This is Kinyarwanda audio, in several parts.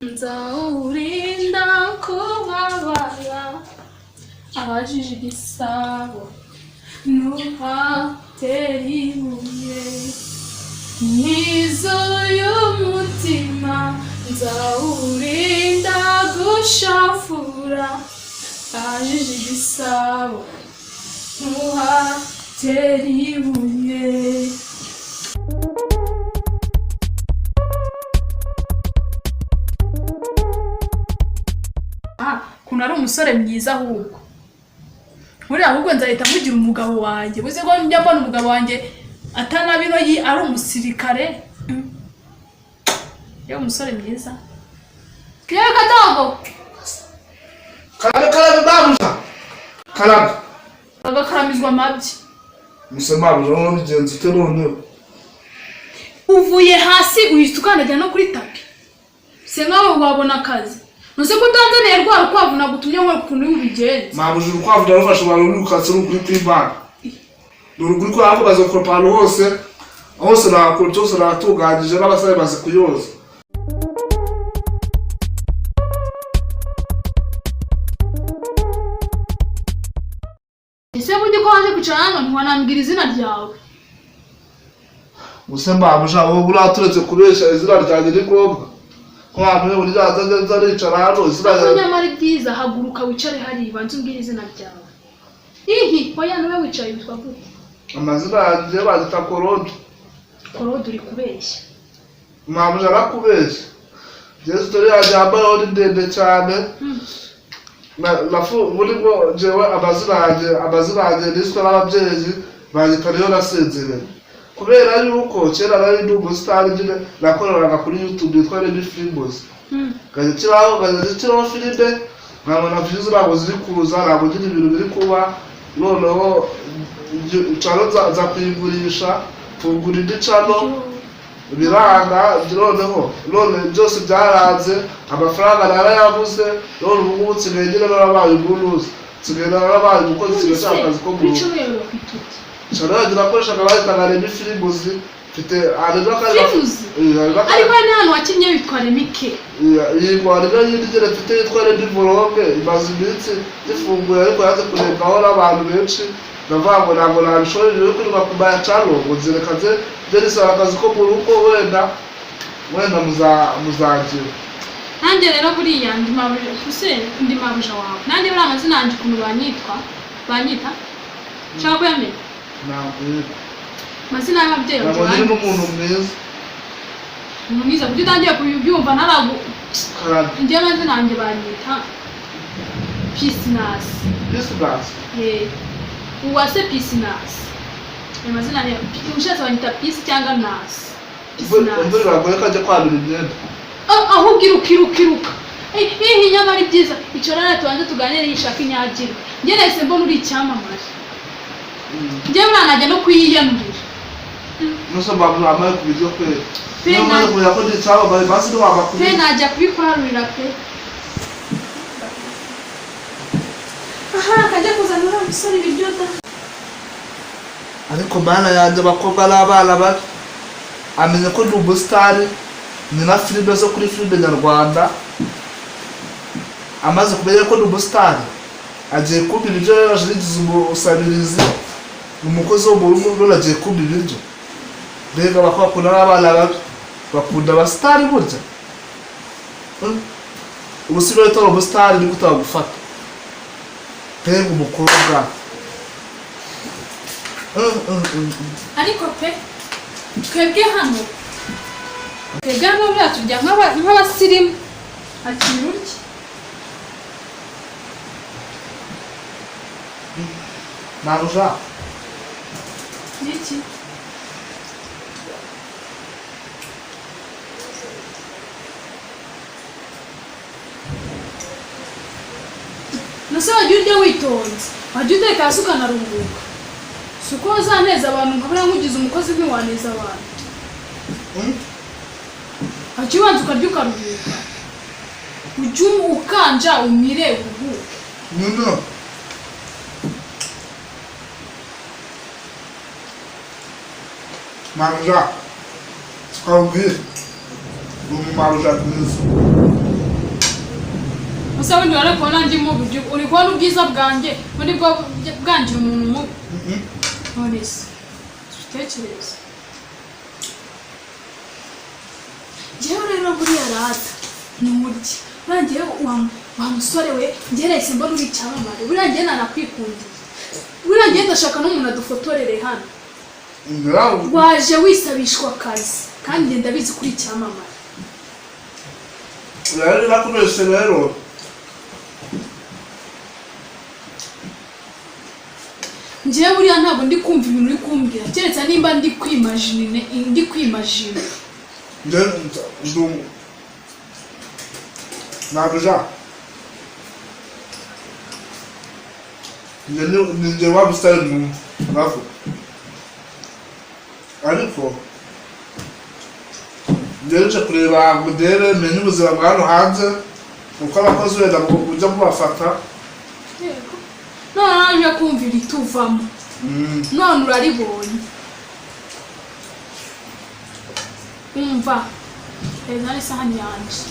nzawurinda kubabara abajije igisabo ntuhatera ibuye ntizuye umutima nzawurinda gushafura abajije igisabo ntuhatera ibuye. Kuna ari umusore mwiza ahubwo muri ahubwo nzahita mugira umugabo wanjye buze ko njya mbona umugabo wanjye atanabino ari umusirikare yo umusore mwiza kiyo kadogo karabe babuja karabe agakaramizwa mabyi musema babuja no bigenze terone uvuye hasi uhita ukandagira no kuri tapi se nkawe wabona akazi nose ko Tanzania rwa rukwavu nagutumye ngo kuntu y'ubigenze Mabuja urukwavu darufasha abantu n'ukatse no kuri Timban n'uruguri ko ako bazokora pano hose nakora cyose natuganje n'abasare baze kuyoza ese buryo ko waje kwicara ntiwanambwira izina ryawe Musema Mabuja wowe uraturetse kubesha izina ryanjye n'ikobwa kwamwe uri zaza ricara hano izina nyamara byiza haguruka wicare hari banze umbwira izina ryawe ihi oya nawe wicaye witwa gute amazina yanjye bazita Korode uri kubeshya Mabuja arakubeshya Yesu tori yajyambaye uri ndende cyane nafu muri ngo jewe amazina yanjye niswe n'ababyeyi banyita rero nasezerere kubera yuko kera nari ndi umustar nyine nakoreraga kuri YouTube yitwa REMY FILMS gazitiraho filime nkabona views ntabwo ziri kuza ntabwo nyine ibintu biri kuba noneho channel za kuyigurisha tugura indi channel biranga none byose byaranze amafaranga narayabuze none ubu nsigaye ngira n'abaye uburuzi nsigaye n'abaye umukozi cy'akazi ko mu Channel nakoresha kabaye REMY FILMS mfite ariko hano wakinye witwa Remike yitwa yindi gere mfite yitwa REMY Vlog imaze iminsi zifunguye ariko yaje kurebwaho n'abantu benshi ndavango ntabwo nabishoreye kuri bakubaya channel ngo zirekaze derisaba akazi ko mu rugo wenda muzagira nanjye rero buriya ndi Mabuja Hussein ndi Mabuja wawe nanjye bari amazina yanjye ukuntu banyita cyangwa kuyamenya mazina y'ababyeyi banjye n'umuntu mwiza kuko utangiye kubyumva ntaragu njye amazina yanjye banyita Pisnas uwase Pisnas amazina ya ushatse banyita Pisi cyangwa Nas mbere bagoye kajya kwabira imyenda aho ukiruka nyamara ibyiza icorana tubanze tuganire yishaka inyagira njye nese mbona uri icyamamare njye mwanajya no kuyiyambira nuso Mabuja amaye kubijyo kwera none ko yakoze cyaba bari basi no wabakubira pe najya kubikwarurira pe aha kajya kuzanura umusore ibiryoda ariko bana yanjye bakobwa n'abana bato amenye ko ndi umustar ni na filime zo kuri filime nyarwanda amaze kumenya ko ndi umustar agiye kumbira ibyo yarajigize umusabirizi umukozi wo mu rugo agiye kumbira ibyo mbega bakakunda n'abana bato bakunda abastar burya ubusibire toro umustar ni gutagufata mbega umukobwa ariko pe twebwe hano turya nk'abasirimu akiri urya Mabuja niki nase wajya urya witonze wajya uteka hasi ukanaruhuka suko uzaneza abantu nkabura nkugize umukozi ntiwaneza abantu wajya ubanza ukarya ukaruhuka ujye ukanja umire uruhuke Mabuja, tukabwira Mabuja mwiza Gusa wundi wari kubona ndi mu buryo uri kubona ubwiza bwanjye muri bwo bwanjye umuntu mu none se tekereza jewe rero buriya rata ni muryi bangiye wa musore we ngerese mbona uri cyamamare buriya ngiye nanakwikundiye buriya ngiye ndashaka n'umuntu adufotorere hano waje wisabishwa akazi kandi ndabizi kuri cyamamare rero nakumese rero ngiye buriya ntabwo ndi kumva ibintu uri kumbwira keretse nimba ndi kwimagine Mabuja. Njye wabusitani mu bafu. Ariko nje kureba ngo ndebe menye ubuzima bwa hano hanze uko abakozi wenda ujya kubafata. Yego. None naje kumvira ituvamo. None uraribonye. Umva. Eza ni sahani yanje.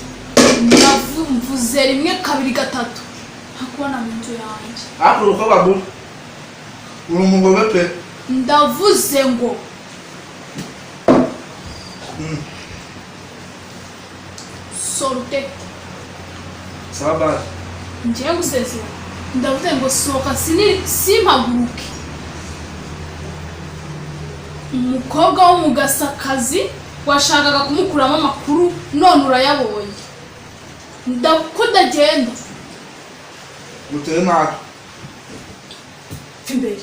Mvuze rimwe kabiri gatatu. Hakubona mu nzu yanje. Hapo uko babu. Uri umugome pe. Ndavuze ngo. Sorte. Saba. Ngiye gusezera. Ndavuze ngo soka simpaguruke. Umukobwa wo mu Gasakazi washakaga kumukuramo amakuru none urayabonye. Ndakudagenda. Muteye naka. Imbere.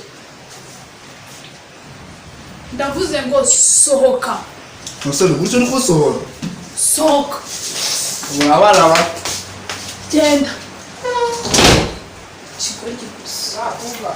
Ndavuze ngo sohoka. Musore gutyo niko sohora. Sohoka. Urabara. Genda. Chikori gusa. Kumva.